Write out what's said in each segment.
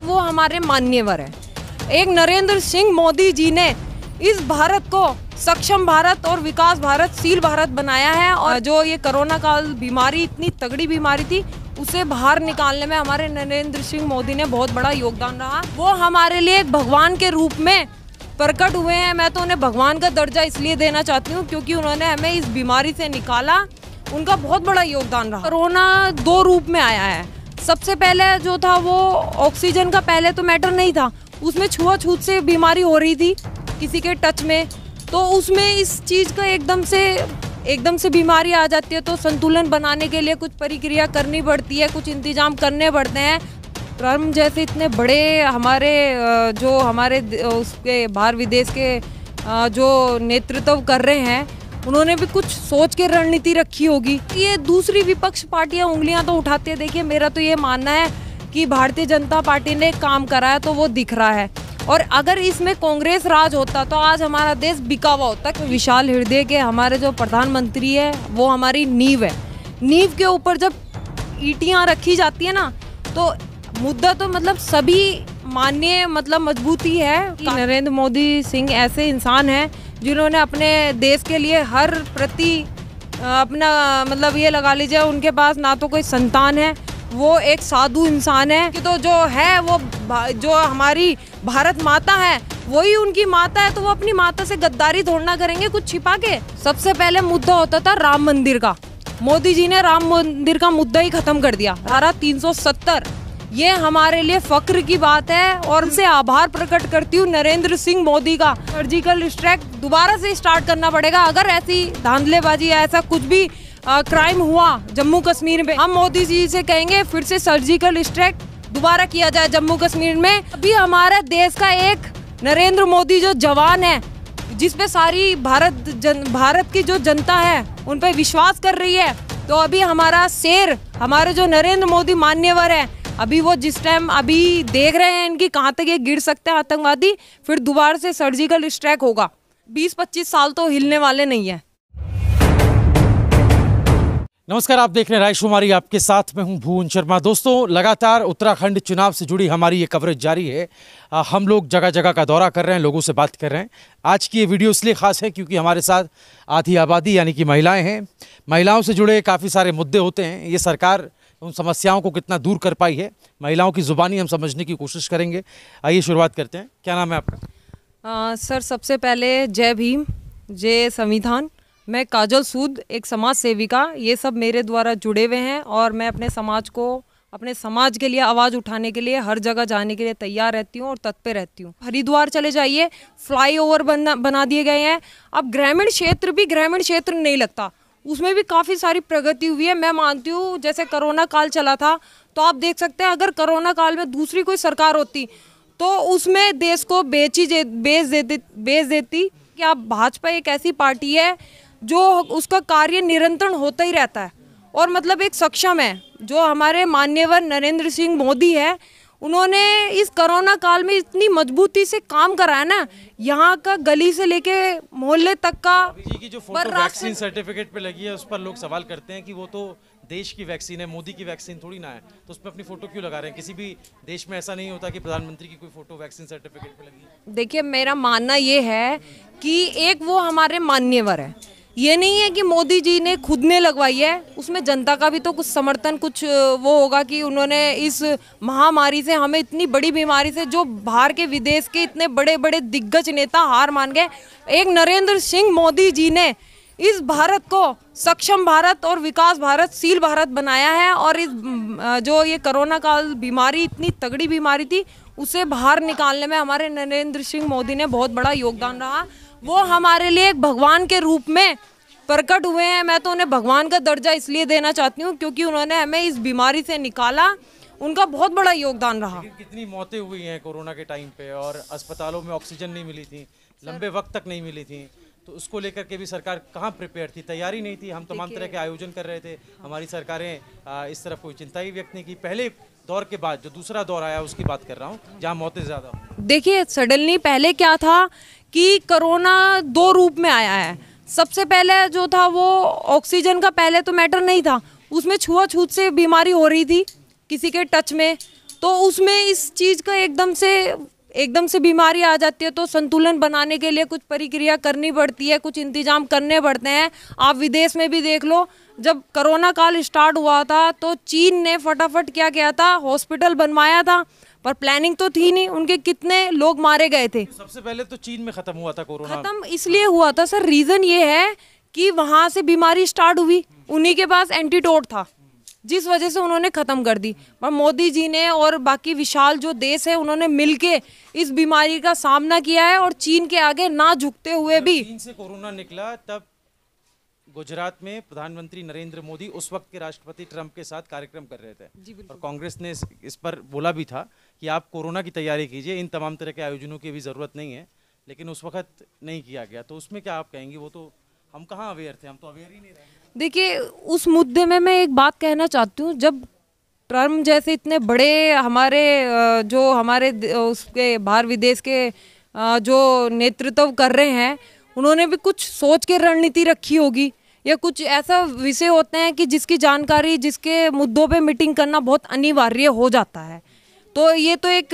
वो हमारे मान्यवर है। एक नरेंद्र सिंह मोदी जी ने इस भारत को सक्षम भारत और विकास भारत, शील भारत बनाया है। और जो ये कोरोना काल बीमारी, इतनी तगड़ी बीमारी थी, उसे बाहर निकालने में हमारे नरेंद्र सिंह मोदी ने बहुत बड़ा योगदान रहा। वो हमारे लिए एक भगवान के रूप में प्रकट हुए हैं। मैं तो उन्हें भगवान का दर्जा इसलिए देना चाहती हूँ क्योंकि उन्होंने हमें इस बीमारी से निकाला, उनका बहुत बड़ा योगदान रहा। कोरोना दो रूप में आया है। सबसे पहले जो था वो ऑक्सीजन का पहले तो मैटर नहीं था, उसमें छुआछूत से बीमारी हो रही थी किसी के टच में, तो उसमें इस चीज़ का एकदम से बीमारी आ जाती है, तो संतुलन बनाने के लिए कुछ प्रक्रिया करनी पड़ती है, कुछ इंतजाम करने पड़ते हैं। ट्रम्प जैसे इतने बड़े हमारे उसके बाहर विदेश के जो नेतृत्व कर रहे हैं, उन्होंने भी कुछ सोच के रणनीति रखी होगी। ये दूसरी विपक्ष पार्टियां उंगलियां तो उठाती है। देखिए, मेरा तो ये मानना है कि भारतीय जनता पार्टी ने काम करा है तो वो दिख रहा है, और अगर इसमें कांग्रेस राज होता तो आज हमारा देश बिका हुआ होता। विशाल हृदय के हमारे जो प्रधानमंत्री है वो हमारी नींव है। नींव के ऊपर जब ईंटियाँ रखी जाती है ना, तो मुद्दा तो मतलब सभी मान्य मजबूती है। नरेंद्र मोदी सिंह ऐसे इंसान हैं जिन्होंने अपने देश के लिए हर प्रति अपना ये लगा लीजिए, उनके पास ना तो कोई संतान है, वो एक साधु इंसान है कि तो जो है वो जो हमारी भारत माता है वही उनकी माता है, तो वो अपनी माता से गद्दारी थोड़ा ना करेंगे कुछ छिपा के। सबसे पहले मुद्दा होता था राम मंदिर का, मोदी जी ने राम मंदिर का मुद्दा ही खत्म कर दिया। धारा 370 ये हमारे लिए फक्र की बात है, और उनसे आभार प्रकट करती हूँ नरेंद्र सिंह मोदी का। सर्जिकल स्ट्राइक दोबारा से स्टार्ट करना पड़ेगा। अगर ऐसी धांधलेबाजी या ऐसा कुछ भी क्राइम हुआ जम्मू कश्मीर में, हम मोदी जी से कहेंगे फिर से सर्जिकल स्ट्राइक दोबारा किया जाए जम्मू कश्मीर में। अभी हमारे देश का एक नरेंद्र मोदी जो जवान है, जिसपे सारी भारत की जो जनता है उन पे विश्वास कर रही है, तो अभी हमारा शेर, हमारे जो नरेंद्र मोदी मान्यवर है, अभी वो जिस टाइम अभी देख रहे हैं इनकी कहाँ तक ये गिर सकते हैं आतंकवादी, फिर दोबारा से सर्जिकल स्ट्राइक होगा। 20-25 साल तो हिलने वाले नहीं है। नमस्कार, आप देख रहे हैं रायशुमारी, आपके साथ मैं हूं भुवन शर्मा। दोस्तों, लगातार उत्तराखंड चुनाव से जुड़ी हमारी ये कवरेज जारी है। हम लोग जगह जगह का दौरा कर रहे हैं, लोगों से बात कर रहे हैं। आज की ये वीडियो इसलिए ख़ास है क्योंकि हमारे साथ आधी आबादी यानी कि महिलाएं हैं। महिलाओं से जुड़े काफ़ी सारे मुद्दे होते हैं। ये सरकार उन समस्याओं को कितना दूर कर पाई है, महिलाओं की ज़ुबानी हम समझने की कोशिश करेंगे। आइए शुरुआत करते हैं। क्या नाम है आपका? सर, सबसे पहले जय भीम, जय संविधान। मैं काजल सूद, एक समाज सेविका, ये सब मेरे द्वारा जुड़े हुए हैं, और मैं अपने समाज के लिए आवाज़ उठाने के लिए हर जगह जाने के लिए तैयार रहती हूँ और तत्पर रहती हूँ। हरिद्वार चले जाइए, फ्लाईओवर बना दिए गए हैं। अब ग्रामीण क्षेत्र नहीं लगता, उसमें भी काफ़ी सारी प्रगति हुई है। मैं मानती हूँ जैसे कोरोना काल चला था, तो आप देख सकते हैं अगर कोरोना काल में दूसरी कोई सरकार होती तो उसमें देश को बेच देती। कि आप भाजपा एक ऐसी पार्टी है जो उसका कार्य निरंतर होता ही रहता है, और एक सक्षम है। जो हमारे मान्यवर नरेंद्र सिंह मोदी है, उन्होंने इस कोरोना काल में इतनी मजबूती से काम कराया ना, यहाँ का गली से लेके मोहल्ले तक का। जी की जो फोटो वैक्सीन सर्टिफिकेट पे लगी है, उस पर लोग सवाल करते हैं कि वो तो देश की वैक्सीन है, मोदी की वैक्सीन थोड़ी ना है, तो उस पर अपनी फोटो क्यों लगा रहे हैं? किसी भी देश में ऐसा नहीं होता कि प्रधानमंत्री की कोई फोटो वैक्सीन सर्टिफिकेट पे लगी है। देखिए, मेरा मानना ये है कि एक वो हमारे मान्यवर है, ये नहीं है कि मोदी जी ने खुद ने लगवाई है, उसमें जनता का भी तो कुछ समर्थन, कुछ वो होगा कि उन्होंने इस महामारी से, हमें इतनी बड़ी बीमारी से, जो बाहर के विदेश के इतने बड़े बड़े दिग्गज नेता हार मान गए, एक नरेंद्र सिंह मोदी जी ने इस भारत को सक्षम भारत और विकास भारत, शील भारत बनाया है। और इस जो ये कोरोना काल बीमारी, इतनी तगड़ी बीमारी थी, उसे बाहर निकालने में हमारे नरेंद्र सिंह मोदी ने बहुत बड़ा योगदान रहा। वो हमारे लिए एक भगवान के रूप में प्रकट हुए हैं। मैं तो उन्हें भगवान का दर्जा इसलिए देना चाहती हूँ क्योंकि उन्होंने हमें इस बीमारी से निकाला, उनका बहुत बड़ा योगदान रहा। कितनी मौतें हुई हैं कोरोना के टाइम पे, और अस्पतालों में ऑक्सीजन नहीं मिली थी, लंबे वक्त तक नहीं मिली थी, तो उसको लेकर के भी सरकार कहाँ प्रिपेयर थी? तैयारी नहीं थी। हम तमाम तरह के आयोजन कर रहे थे, हमारी सरकारें इस तरफ कोई चिंता ही व्यक्त नहीं की। पहले दौर के बाद जो दूसरा दौर आया उसकी बात कर रहा हूँ, जहाँ मौतें ज़्यादा। देखिए, सडनली पहले क्या था कि कोरोना दो रूप में आया है। सबसे पहले जो था वो ऑक्सीजन का पहले तो मैटर नहीं था, उसमें छुआछूत से बीमारी हो रही थी किसी के टच में, तो तो उसमें इस चीज़ का एकदम से बीमारी आ जाती है, तो संतुलन बनाने के लिए कुछ प्रक्रिया करनी पड़ती है, कुछ इंतजाम करने पड़ते हैं। आप विदेश में भी देख लो, जब कोरोना काल स्टार्ट हुआ था तो चीन ने फटाफट क्या किया था, हॉस्पिटल बनवाया था, पर प्लानिंग तो थी नहीं, उनके कितने लोग मारे गए थे। सबसे पहले तो चीन में खत्म हुआ था कोरोना। खत्म इसलिए हुआ था सर, रीजन ये है कि वहां से बीमारी स्टार्ट हुई, उन्हीं के पास एंटीडोट था, जिस वजह से उन्होंने खत्म कर दी। पर मोदी जी ने और बाकी विशाल जो देश है, उन्होंने मिलके इस बीमारी का सामना किया है और चीन के आगे ना झुकते हुए भी। चीन से कोरोना निकला तब गुजरात में प्रधानमंत्री नरेंद्र मोदी उस वक्त के राष्ट्रपति ट्रंप के साथ कार्यक्रम कर रहे थे, और कांग्रेस ने इस पर बोला भी था कि आप कोरोना की तैयारी कीजिए, इन तमाम तरह के आयोजनों की भी ज़रूरत नहीं है, लेकिन उस वक्त नहीं किया गया। तो उसमें क्या आप कहेंगी? वो तो हम कहाँ अवेयर थे, हम तो अवेयर ही नहीं रहे। देखिए, उस मुद्दे में मैं एक बात कहना चाहती हूँ, जब ट्रम्प जैसे इतने बड़े जो हमारे उसके बाहर विदेश के जो नेतृत्व कर रहे हैं, उन्होंने भी कुछ सोच के रणनीति रखी होगी, या कुछ ऐसा विषय होते हैं कि जिसकी जानकारी, जिसके मुद्दों पे मीटिंग करना बहुत अनिवार्य हो जाता है। तो ये तो एक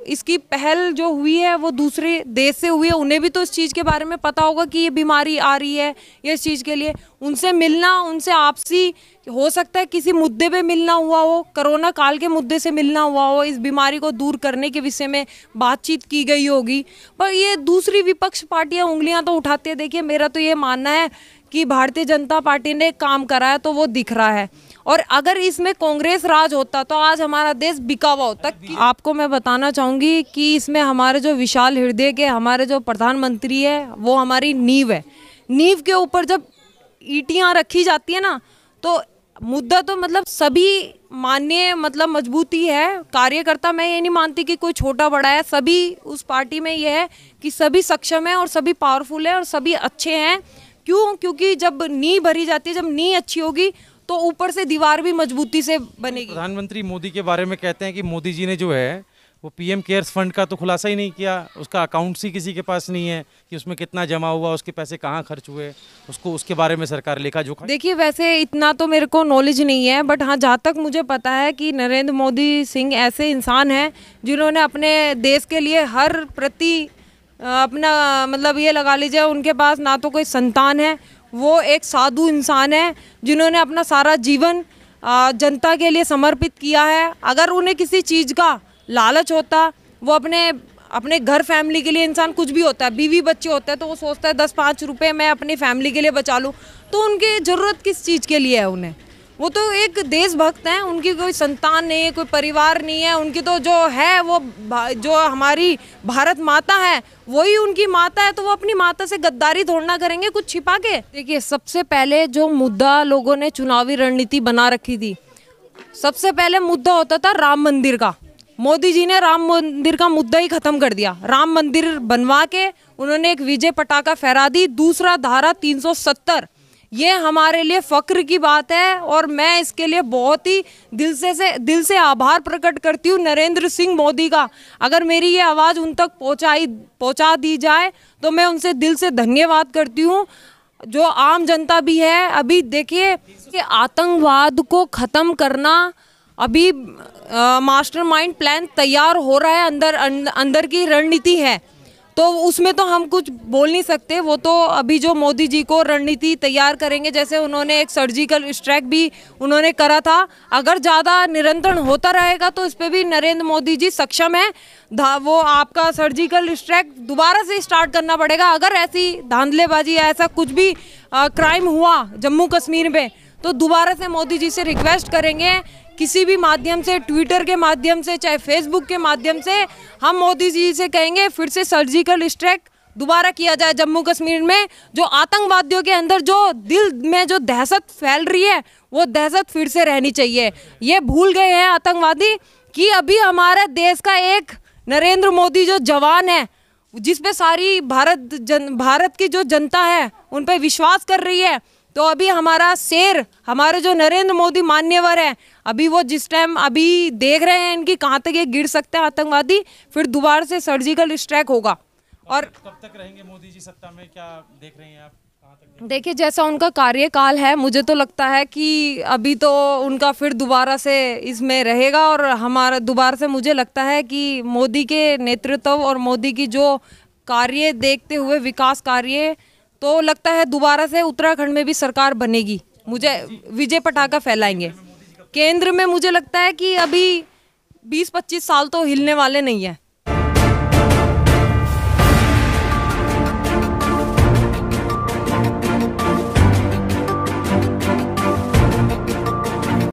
इसकी पहल जो हुई है वो दूसरे देश से हुई है, उन्हें भी तो इस चीज़ के बारे में पता होगा कि ये बीमारी आ रही है, ये इस चीज़ के लिए उनसे मिलना, उनसे आपसी हो सकता है किसी मुद्दे पे मिलना हुआ हो, कोरोना काल के मुद्दे से मिलना हुआ हो, इस बीमारी को दूर करने के विषय में बातचीत की गई होगी। पर ये दूसरी विपक्ष पार्टियां उंगलियां तो उठाती है। देखिए, मेरा तो ये मानना है कि भारतीय जनता पार्टी ने काम करा है तो वो दिख रहा है, और अगर इसमें कांग्रेस राज होता तो आज हमारा देश बिका हुआ होता। आपको मैं बताना चाहूँगी कि इसमें हमारे जो विशाल हृदय के हमारे जो प्रधानमंत्री है, वो हमारी नींव है। नींव के ऊपर जब ईंटियाँ रखी जाती है ना, तो मुद्दा तो मतलब सभी मान्य मतलब मजबूती है। कार्यकर्ता मैं ये नहीं मानती कि कोई छोटा बड़ा है, सभी उस पार्टी में ये है कि सभी सक्षम है और सभी पावरफुल है और सभी अच्छे हैं। क्यों? क्योंकि जब नींव भरी जाती है, जब नींव अच्छी होगी तो ऊपर से दीवार भी मजबूती से बनेगी। प्रधानमंत्री मोदी के बारे में कहते हैं कि मोदी जी ने जो है वो पीएम केयर्स फंड का तो खुलासा ही नहीं किया, उसका अकाउंट्स ही किसी के पास नहीं है कि उसमें कितना जमा हुआ, उसके पैसे कहाँ खर्च हुए, उसके बारे में सरकार लेखा जोखा। देखिए, वैसे इतना तो मेरे को नॉलेज नहीं है, बट हाँ, जहाँ तक मुझे पता है कि नरेंद्र मोदी सिंह ऐसे इंसान हैं जिन्होंने अपने देश के लिए हर प्रति अपना मतलब ये लगा लीजिए, उनके पास ना तो कोई संतान है, वो एक साधु इंसान है जिन्होंने अपना सारा जीवन जनता के लिए समर्पित किया है। अगर उन्हें किसी चीज़ का लालच होता, वो अपने घर फैमिली के लिए, इंसान कुछ भी होता है, बीवी बच्चे होते हैं, तो वो सोचता है 10-5 रुपए मैं अपनी फैमिली के लिए बचा लूँ, तो उनकी ज़रूरत किस चीज़ के लिए है उन्हें? वो तो एक देशभक्त हैं, उनकी कोई संतान नहीं है, कोई परिवार नहीं है, उनकी तो जो है वो जो हमारी भारत माता है वही उनकी माता है, तो वो अपनी माता से गद्दारी थोड़ा ना करेंगे कुछ छिपा के। देखिए, सबसे पहले जो मुद्दा लोगों ने चुनावी रणनीति बना रखी थी, सबसे पहले मुद्दा होता था राम मंदिर का। मोदी जी ने राम मंदिर का मुद्दा ही खत्म कर दिया। राम मंदिर बनवा के उन्होंने एक विजय पटाखा फहरा दी। दूसरा, धारा 370, ये हमारे लिए फक्र की बात है और मैं इसके लिए बहुत ही दिल से आभार प्रकट करती हूँ नरेंद्र सिंह मोदी का। अगर मेरी ये आवाज़ उन तक पहुँचा दी जाए तो मैं उनसे दिल से धन्यवाद करती हूँ। जो आम जनता भी है, अभी देखिए कि आतंकवाद को ख़त्म करना, अभी मास्टरमाइंड प्लान तैयार हो रहा है, अंदर की रणनीति है, तो उसमें तो हम कुछ बोल नहीं सकते। वो तो अभी जो मोदी जी को रणनीति तैयार करेंगे, जैसे उन्होंने एक सर्जिकल स्ट्राइक भी उन्होंने करा था, अगर ज़्यादा निरंतर होता रहेगा तो इस पर भी नरेंद्र मोदी जी सक्षम है। वो आपका सर्जिकल स्ट्राइक दोबारा से स्टार्ट करना पड़ेगा। अगर ऐसी धांधलेबाजी या ऐसा कुछ भी क्राइम हुआ जम्मू कश्मीर में, तो दोबारा से मोदी जी से रिक्वेस्ट करेंगे, किसी भी माध्यम से, ट्विटर के माध्यम से, चाहे फेसबुक के माध्यम से, हम मोदी जी से कहेंगे फिर से सर्जिकल स्ट्राइक दोबारा किया जाए जम्मू कश्मीर में। जो आतंकवादियों के अंदर जो दिल में जो दहशत फैल रही है, वो दहशत फिर से रहनी चाहिए। ये भूल गए हैं आतंकवादी कि अभी हमारे देश का एक नरेंद्र मोदी जो जवान है, जिस पे सारी भारत की जो जनता है उन पर विश्वास कर रही है, तो अभी हमारा शेर, हमारे जो नरेंद्र मोदी मान्यवर है, अभी वो जिस टाइम अभी देख रहे हैं इनकी कहाँ तक ये गिर सकते हैं आतंकवादी, फिर दोबारा से सर्जिकल स्ट्राइक होगा। और कब तक रहेंगे मोदी जी सत्ता में, क्या देख रहे हैं आप? देखिए, जैसा उनका कार्यकाल है, मुझे तो लगता है कि अभी तो उनका फिर दोबारा से इसमें रहेगा। और हमारा दोबारा से मुझे लगता है कि मोदी के नेतृत्व और मोदी की जो कार्य देखते हुए, विकास कार्य, तो लगता है दोबारा से उत्तराखंड में भी सरकार बनेगी। मुझे विजय पटाखा फैलाएंगे। केंद्र में मुझे लगता है कि अभी 20-25 साल तो हिलने वाले नहीं है।